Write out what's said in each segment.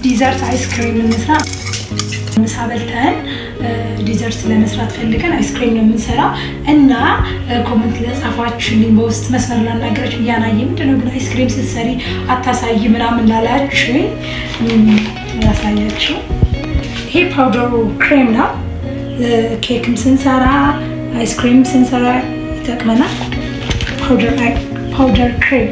ዲዘርት አይስክሪም እንስራ። ምሳ በልተን ዲዘርት ለመስራት ፈልገን አይስክሪም ነው የምንሰራው እና ኮሜንት ለጻፋችሁልኝ በውስጥ መስመር ላናገራችሁ እያናየ ምንድነው ግን አይስክሪም ስትሰሪ አታሳይ ምናምን ላላችሁኝ ያሳያችሁ። ይሄ ፓውደሩ ክሬም ነው። ኬክም ስንሰራ አይስክሪም ስንሰራ ይጠቅመናል። ፓውደር ክሬም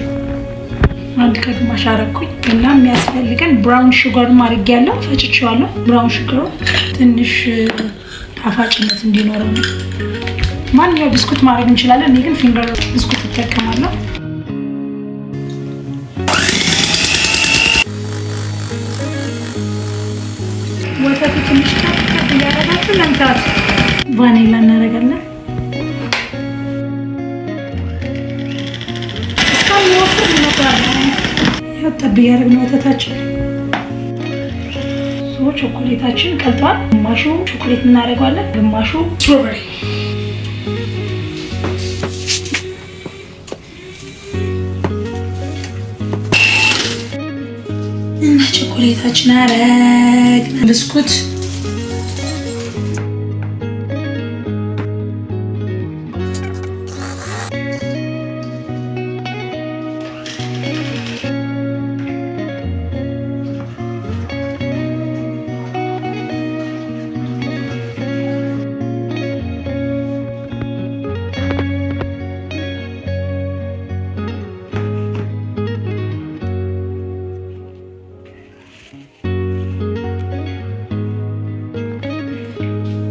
አንድ ከግማሽ አረኩኝ እና የሚያስፈልገን ብራውን ሹገር ማድረግ ያለው ፈጭቼዋለሁ። ብራውን ሹገሩ ትንሽ ጣፋጭነት እንዲኖረው ነው። ማንኛው ብስኩት ማድረግ እንችላለን። እኔ ግን ፊንገር ብስኩት እጠቀማለሁ። ወተቱ ትንሽ ከፍ እያደረጋችሁ ለምታት ቫኒላ እናደርጋለን። እስከሚወፍር እንወጣለን። ያው ጠብ እያደረግን ወተታችን ቾኮሌታችን ቀልጧል። ግማሹ ቾኮሌት እናደርገዋለን፣ ግማሹ ስትሮበሪ እና ቾኮሌታችን አረግ ብስኩት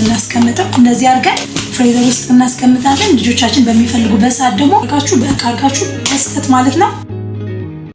እናስቀምጠው። እንደዚህ አድርገን ፍሪዘር ውስጥ እናስቀምጣለን። ልጆቻችን በሚፈልጉበት ሰዓት ደግሞ አርጋችሁ በእቃ አርጋችሁ መስጠት ማለት ነው።